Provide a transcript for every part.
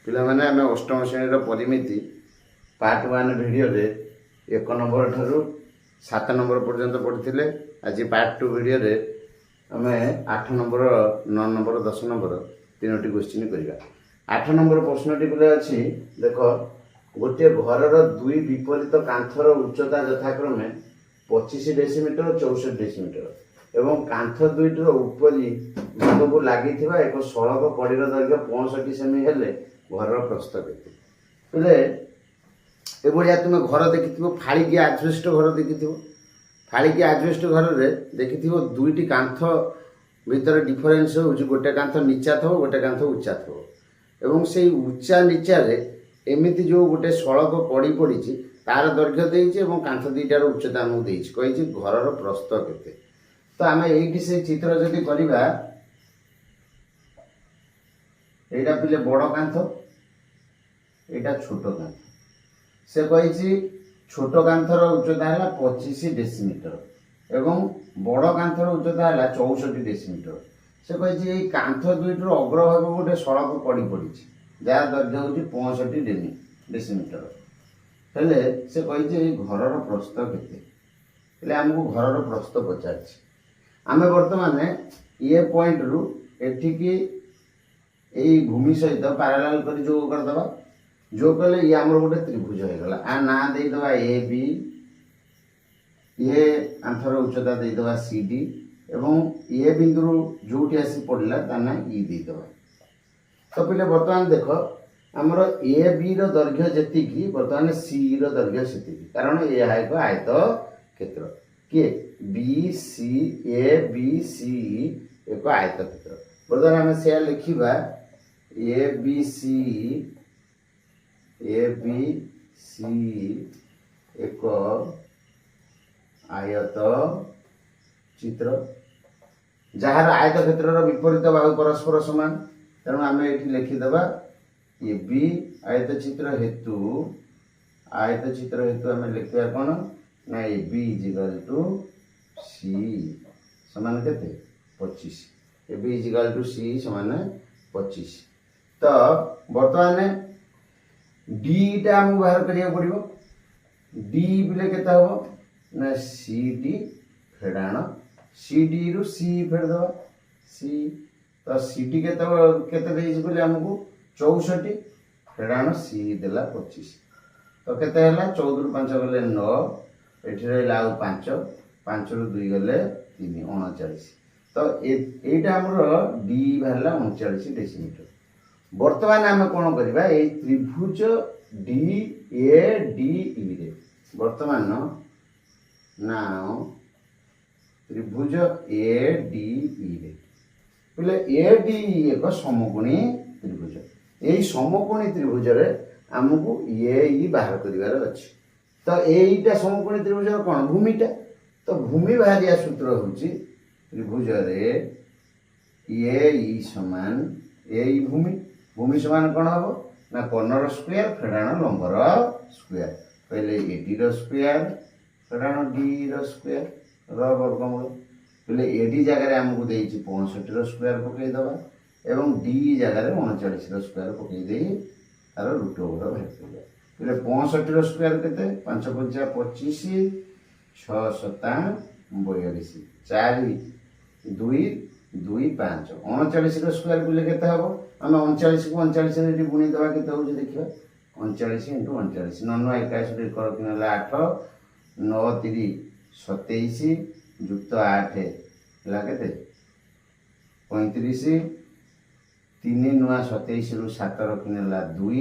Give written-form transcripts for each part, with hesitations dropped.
ପିଲାମାନେ ଆମେ ଅଷ୍ଟମ ଶ୍ରେଣୀର ପରିମିତି ପାର୍ଟ 1 ଭିଡ଼ିଓରେ 1 ନମ୍ବର ଠାରୁ 7 ନମ୍ବର ପର୍ଯ୍ୟନ୍ତ ପଢ଼ିଥିଲେ। ଆଜି ପାର୍ଟ 2 ଭିଡ଼ିଓରେ ଆମେ 8 ନମ୍ବର 9 ନମ୍ବର 10 ନମ୍ବର ତିନୋଟି କ୍ୱେଶ୍ଚିନ୍ କରିବା। 8 ନମ୍ବର ପ୍ରଶ୍ନଟି ବୋଲେ ଅଛି, ଦେଖ ଗୋଟିଏ ଘରର ଦୁଇ ବିପରୀତ କାନ୍ଥର ଉଚ୍ଚତା ଯଥାକ୍ରମେ 25 ଡେସିମିଟର 64 ଡେସିମିଟର ଏବଂ କାନ୍ଥ ଦୁଇଟିର ଉପରି ଭାଗକୁ ଲାଗିଥିବା ଏକ ସଳଖ କଡ଼ିର ଦୈର୍ଘ୍ୟ 65 ସେମି ହେଲେ ଘରର ପ୍ରସ୍ଥ କେତେ? ବୋଲେ ଏଭଳିଆ ତୁମେ ଘର ଦେଖିଥିବ, ଫାଳିକି ଆଜବେଷ୍ଟ ଘର ଦେଖିଥିବ। ଫାଳିକି ଆଜବେଷ୍ଟ ଘରରେ ଦେଖିଥିବ ଦୁଇଟି କାନ୍ଥ ଭିତରେ ଡିଫରେନ୍ସ ହେଉଛି, ଗୋଟେ କାନ୍ଥ ନିଚା ଥିବ, ଗୋଟେ କାନ୍ଥ ଉଚ୍ଚା ଥିବ ଏବଂ ସେଇ ଉଚ୍ଚା ନିଚାରେ ଏମିତି ଯେଉଁ ଗୋଟେ ସଳଖ କଡ଼ି ପଡ଼ିଛି ତାର ଦୈର୍ଘ୍ୟ ଦେଇଛି ଏବଂ କାନ୍ଥ ଦୁଇଟାର ଉଚ୍ଚତା ଆମକୁ ଦେଇଛି, କହିଛି ଘରର ପ୍ରସ୍ଥ କେତେ। ତ ଆମେ ଏଇଠି ସେଇ ଚିତ୍ର ଯଦି କରିବା, এইটা পিলে বড় কান্থ, এইটা ছোট কান্থ। সে কইছি ছোট কান্থর উচ্চতা হল 25 ডেসিমিটার এবং বড় কান্থর উচ্চতা হল 64 ডেসিমিটার। সে কইছি এই কান্থ দুইটির অগ্রভাগ গোটে সড়ক পড়ি পড়িছে, যার দৈর্ঘ্য হচ্ছে 65 ডেসিমিটার। হেলে সে কইছে এই ঘরর প্রস্থ কেতে। হেলে আমକୁ ঘরর প্রস্থ পচারছে। ଆମେ ବର୍ତ୍ତମାନ ଏ ପଏଣ୍ଟରୁ ଏଠିକି এই ভূমি সহিত প্যারালাল করে যোগ করদেবা। যোগ কলে ইয়ে আমার গোটে ত্রিভুজ হয়ে গলা। আর না দেইদেবা এ বি, ইয়ে কান্থর উচ্চতা দেইদেবা সি ডি এবং ইয়ে বিন্দুর যোটি আসি পড়লা তার না ই দেইদেবা। তো পিলে বর্তমান দেখ আমার এ বি র দৈর্ঘ্য যেতিকি বর্তমান সি র দৈর্ঘ্য সেতিকি, কারণ এ এক আয়ত ক্ষেত্র। কি B C A B C এক আয়ত ক্ষেত্র। বর্তমান আমি সে লিখিবা এ বি সি এক আয়ত চিত্র, যাহার আয়ত ক্ষেত্রর বিপরীত বাহু পরস্পর সমান। তেমন আমি এটি লিখিদেবা এ বি আয়তচিত্র হেতু আমি লিখবা কোন না A B is equal two C সমান কেতে 25। A B is equal two C সমান 25। তো বর্তমান ডিটা আমি বাহার করা পড়ব। ডি বলে কেতে হব না সি ডি ফেড়াণ সি ডি রু সি ফেড়িদেবা সি। তো সি ডি কেতে দেইছি বলে আমକୁ 64 ফেড়াণ সি দেলা 25। তো কেতে হলা 14 রু 5 গলে 9, এটি রহিলা আর 5, 5 রু 2 গলে 3 39। তো এইটা আমার ডি বাহারা 39 ডেসিমিটার। বর্তমানে আমি কোণ করিবা এই ত্রিভুজ ডি এ ডি ই রে বর্তমান নাও ত্রিভুজ এ ডি ই রে বলে এ ডি ই এক সমকোণী ত্রিভুজ। এই সমকোণী ত্রিভুজরে আমକୁ এ ই বাহার করিবার আছে। তো এইটা সমকোণী ত্রিভুজর কোণ ভূমিটা। তো ভূমি বাহারিয়া সূত্র হচ্ছে ত্রিভুজরে এ ই সমান এ ই ভূমি। ভূমি সমান কোণ হব না কর্ণর স্কোয়ার ফেড়াণ লম্বর স্কোয়ার। তাহলে এডি র স্কোয়ার ফেড়াণ ডি র স্কোয়ার র বর্গমূল। তাহলে এডি জায়গায় আমাকে দিয়েছি 65 র স্কোয়ার পকাই দেবা এবং ডি জায়গায় 39 র স্কোয়ার পকাই দেই তার রুট ওভার বাহির করা। তাহলে 65 র স্কোয়ার কেতে 5 5 25 6 7 42 4 2 2 5 39 র স্কোয়ার বলে কেতে হব। আমি 39 কু 39 রে গুণি দেবা কেতে হচ্ছে দেখিবা 39 ইন্টু 39 9 9 81 কর কিনা 8 9 3 27 যুক্ত 8 ହେଲା କେତେ 35 3 ନୂଆ 27 ରୁ 7 ରଖିନେଲା 2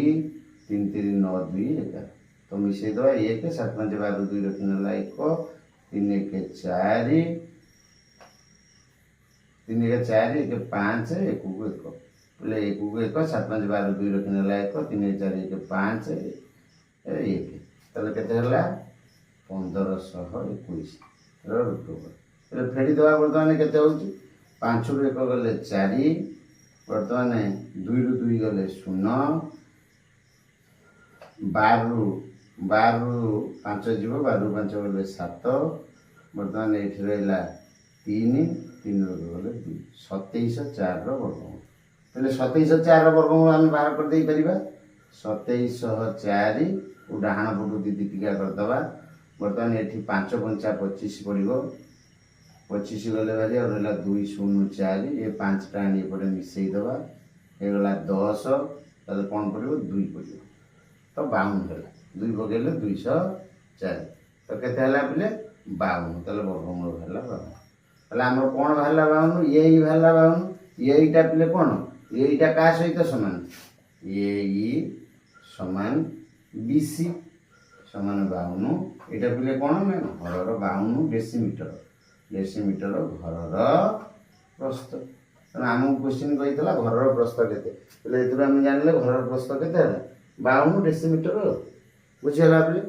3 3 9 2 11। ତ ମିଶେଇ ଦେବା 1 7 5 12 2 ରଖିନେଲା 1 3 1 4 3 1 4 1 5 1 କୁ 1 ବୋଲେ 1 କୁ 1 7 5 12 2 ରଖିନେଲା 1 3 1 4 1 5 1 ତାହେଲେ କେତେ ହେଲା 1521 ର ରୁଟ୍ ଓଭର। তাহলে ফেড়ি দেওয়া বর্তমানে কেতে হচ্ছে 5 রু 1 গলে 4, বর্তমানে 2 রু 2 গলে 0, 12 রু 5 যাব, 12 রু 5 গলে 7, বর্তমানে এটি রহিলা 3 3 রু গলে 2 27 4 র বর্গমূল। তাহলে 27 4 র বর্গমূল আমি বাহার করে দেই পারিবা। 2704 डाहाण पटू दी टिका करदे बर्तमान ये 5 पंचा 25 पड़ो 25 गले भाई और रहा 204 ये 5 टा एपटे मिसईदे ये गला 10 ताले कौन पड़ो 2 पड़ो तो 52 है 2 पकड़े 204 तो केते हला पिले 52 ताले वर्गमूल हला 52 ताले हमर कोन भाला 52 ये भाला 52 येटा पिले कोन येटा का सहित समान ये समान BC समान 52 एटा पिले कोन ना घरर 52 डेसीमीटर घरर प्रस्थ तो आमको क्वेश्चन कही घरर प्रस्थ केते बोले एतु हम जानले घरर प्रस्थ केते है 52 डेसीमीटर बुझिला पिले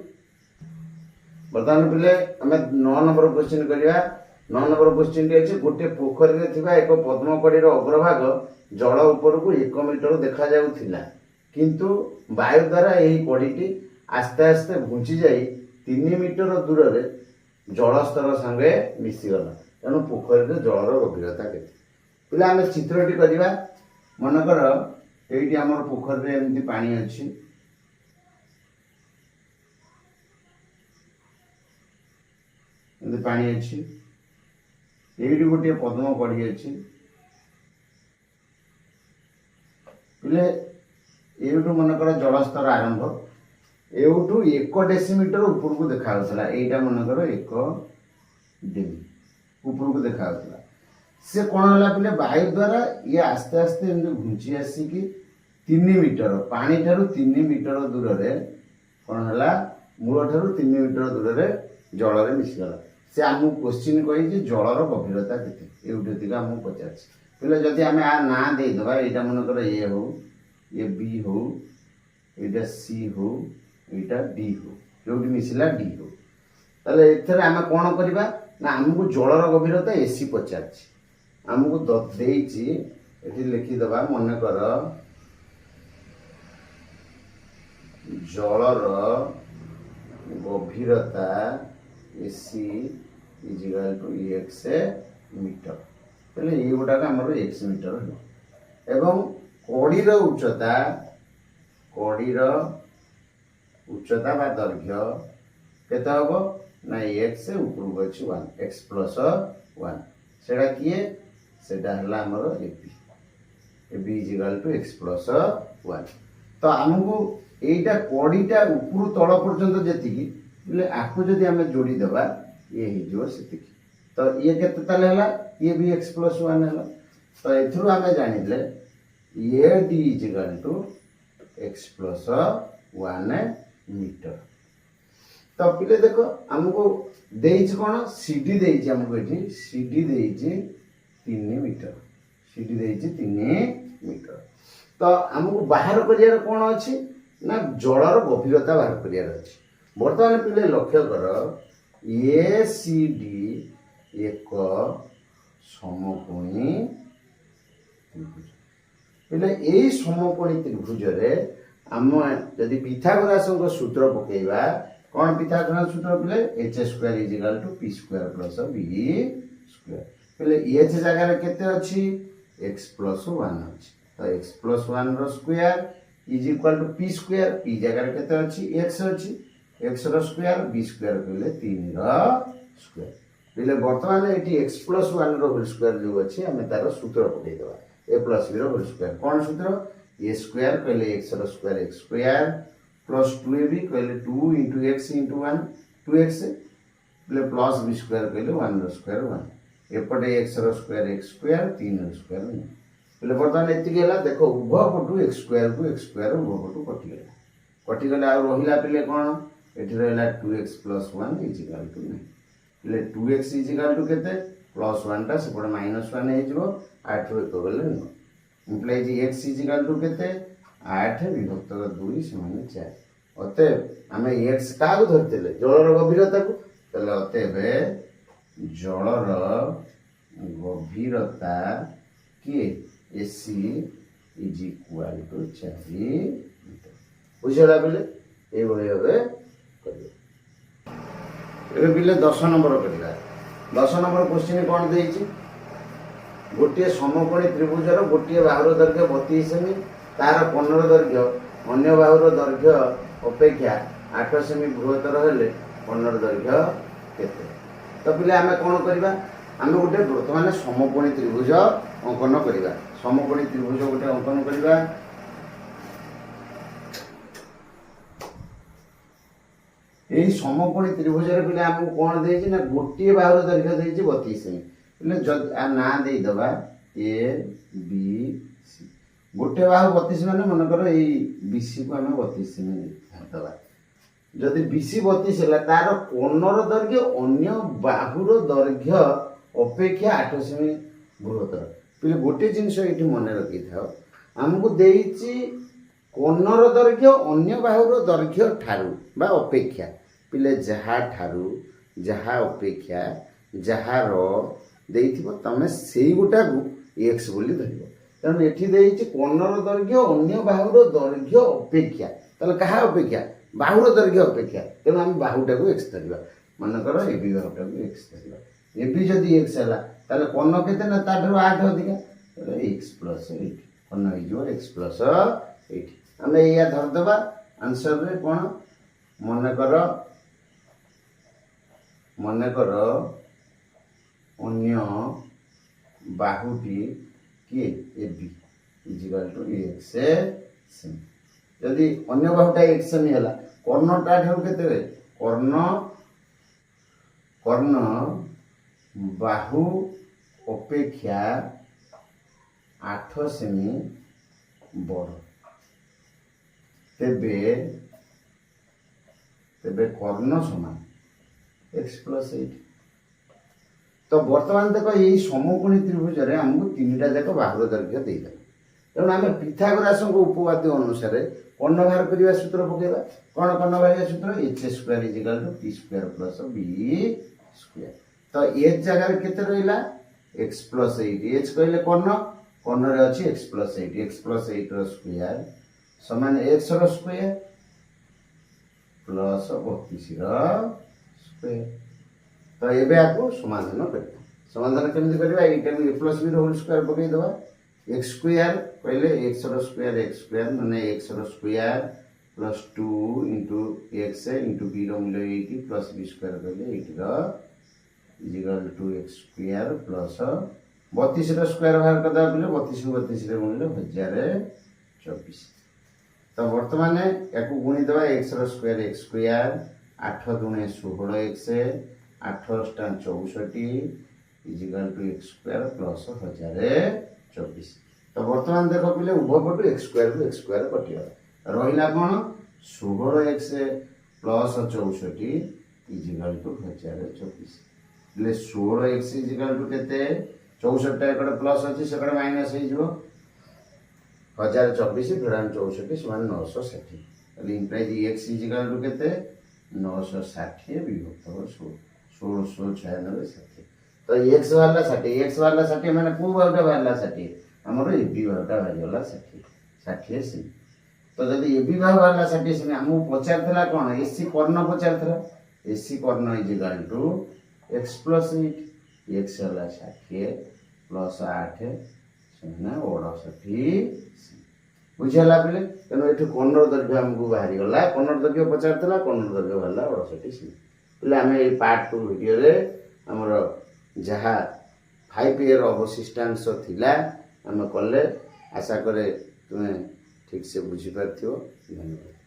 बर्तमान पिले आम 9 नंबर क्वेश्चन करिया 9 नंबर क्वेश्चन टी अछि गोटे पोखरी रे थिबा एक पद्मकड़ी रो अग्रभाग जल ऊपर को 1 मीटर देखा जाउथिला किंतु वायु द्वारा यही कड़ीटी आस्ते आस्ते घुंची जाई 3 मीटर दूर रे जलस्तर संगे मिसीगला तेणु पोखरी रे जलर गभीरता केते पिला आम चित्रटी करिवा मनकर एइटी हमर पोखरी रे एमती पानी अछि एमती पानी अछि एइटी गोटे पद्म कड़ी अछि पिले एठू मनकर जलस्तर आरंभ एठू 1 डेसीमीटर ऊपर को देखा एटा मनकर 1 डेमी ऊपर को देखा से कौन है पिले वायु द्वारा ये आस्ते आस्ते घुंची आसिकी 3 मीटर पानी ठारू 3 मीटर दूर रे कौन है मूल ठारू 3 मीटर दूर रे जल रे मिसीगला से आमको क्वेश्चन कही जलर गभीरता केते एउटेतिका हम पचार पिले जदि आम आ ना दे दबा एटा मनकर ए हो ये बी हो एटा सी हो एटा डी हो जो मिसला डी हो ताले एथरे आम कोन करबा ना हमको जलर गभीरता एसी पचार आमको देइछि एठी लिखि दबा मन कर जलर गभीरता AC is equal to x metre पहले ये गोटा हमर x मीटर है एवं कड़ीर उच्चता बा दैर्घ्य केते हबो ना x ऊपर को अछि 1 x प्लस 1 सेडा किए सेडा हला हमर ab ab is equal to x plus 1 तो हमको एटा कड़ीटा ऊपर तळ पर्यंत जेति कि बोले आकु जदि हमें जोड़ी देबा ये ही जो सेति तो ये केते ताले हला ये भी x प्लस 1 हला तो एथरु हमें जानिले ये d is equal to x plus 1 metre तो पिले देखो हमको देइछ कोन cd देइछ हमको एठी cd देइछ 3 मीटर cd देइछ 3 मीटर तो हमको बाहर करियार कोन अछि ना जलर गभीरता बाहर करियार अछि वर्तमान पिले लक्ष्य कर ACD एक समकोणी त्रिभुज पिले एई समकोणी त्रिभुज रे आम यदि पिथागोरासଙ୍କ सूत्र पकेइबा कोन पिथागोरास सूत्र पिले h² is equal to p² plus b² पिले h जगह रे केते अछि x प्लस 1 अछि तो x प्लस 1 रो square is equal to p² p जगह रे केते अछि x अछि x रो स्क्वायर b स्क्वायर कहले 3 रो स्क्वायर पिले वर्तमान एटी x प्लस 1 रो होल स्क्वायर जो अछि हमें तार सूत्र पकै देबा a प्लस b रो होल स्क्वायर कोन सूत्र a स्क्वायर कहले x रो square x square plus 2ab कहले 2 * x * 1 2x पिले प्लस b स्क्वायर कहले 1 रो स्क्वायर 1 एपटे x रो स्क्वायर x स्क्वायर 3 रो स्क्वायर पिले वर्तमान एति गेला देखो उभय पटु x स्क्वायर को x स्क्वायर उभय पटु कटि गेला आ रहिला पिले कोन एठी रहला 2x + 1 इज इक्वल टू 9 पिले 2x इज इक्वल टू केते +1 टा सेपटे -1 हे जिवो 8 रो एक गेले न implies x is equal to केते 8 विभक्त 2 समान 4 अते हमें x का को धरतेले जलर गभीरता को तले अते बे जलर गभीरता के AC is equal to 4 metre बुझला बेले ए भय होबे करियो बिले 10 नंबर करिला 10 नंबर क्वेश्चन कोन देइछि गोटे समकोणी त्रिभुजर गोटे बाहुर दैर्घ्य 32 सेमी तार कोणर दैर्घ्य अन्य बाहुर दैर्घ्य अपेक्षा 8 सेमी बृहत्तर हेले कर्णर दैर्घ्य केते। तो पिले आमे कोन करबा आमे गोटे बर्तमान समकोणी त्रिभुज अंकन करबा। समकोणी त्रिभुज गोटे अंकन करबा। यही समकोणी त्रिभुज पिले आमको कौन देछि ना गोटे बाहुर दैर्घ्य देछि 32 सेमी। पिले ना दे दबा ए बी सी गोटे बाहु 32 माने मन कर ए बीसी को आमे 32 सेमी दबा। जदि बीसी 32 हैला तार कोणर दैर्घ्य अन्य बाहुर दैर्घ्य अपेक्षा 8 सेमी बृहत्तर। पिले गोटे जिनिस एठी मन रखि थाओ हमको देछि कोणर दैर्घ्य अन्य बाहुर दैर्घ्य ठारू बा अपेक्षा। पिले जहा ठारू जहा अपेक्षा जहार देइथिबो तमे सेई गोटा को x बोली धरिबो। कारण एठी देइछि कोणर दैर्घ्य अन्य बाहुर दैर्घ्य अपेक्षा तले कहा अपेक्षा बाहुर दैर्घ्य अपेक्षा तेणु हम बाहुटा को x धरिबा। मन कर एबी बाहुटा को x धरिबा। एबी जदि x हला ताले कोण केते ना ताठरो 8 अधिका x + 8 कोण होई जो x + 8 हमें या धर देबा आंसर रे कोन मन कर अन्य बाहुटी किए एबी = x सेमी। जदि अन्य बाहुटा x सेमी हला कर्णटा ठारू केते कर्ण बाहु अपेक्षा 8 सेमी बड़। तेबे कर्ण समान x + 8। तो वर्तमान देख यही समकोणी त्रिभुज रे हमको तीनटा जाक बाहुर दैर्घ्य दे दे। तेणु आम पिथागोरास उपपाद्य अनुसार कर्ण बाहर करवा सूत्र पकेबा। कौन कर्ण बाहर सूत्र h² = p² + b²। तो h जगह केते रहिला x + 8। h कहले कर्ण रे अछि x + 8। x + 8 रो स्क्वायर समान x रो स्क्वायर प्लस 32 रो स्क्वायर। तो एबे आपको समाधान करबा। समाधान केमिति करबा एटा में a + b रो होल स्क्वायर पकई दबा। x स्क्वायर कहले x रो स्क्वायर माने x रो स्क्वायर प्लस 2 * x * b रो मूल्य 80 प्लस b स्क्वायर कहले 8 रो = x स्क्वायर प्लस 32 रो स्क्वायर बाहर करदा बोले 32 रो 32 रो मूल्य 1024। तो वर्तमान याकू गुणी दबा x रो square x square 8 × 16x 8 * 64 = x square plus 1024। तो वर्तमान देख पिले उभय पटु x स्क्वायर को x स्क्वायर कटिया रहिला कोन 16x प्लस 64 = 1024। ले 16x = केते 64 टा एकड़ प्लस अछि सेकड़ माइनस हे जिवो 1024 * 64 = 960। ले इंप्लाइज x = केते 960 विभक्त 1696 60। तो x वाला 60 माने को बाउटा वाला 60 हमरो एबी बाउटा वाला 60 सी। तो जदि एबी वाला 60 सी हमहु पचार थला कोन एसी कर्ण पचार थला एसी कर्ण = x + 8 x वाला 60 प्लस 8 समान 68 बुझला पिले। तेनो एठु कर्ण दैर्घ्य हमकु बाहरी गला कर्ण दैर्घ्य पचार थला कर्ण दैर्घ्य वाला 68 सी। पिले हमें ए पार्ट 2 वीडियो रे हमर जहा 5 ईयर अवशिष्टांश थिला हम कले आशा करे तुमे ठीक से बुझी पारथियो। धन्यवाद।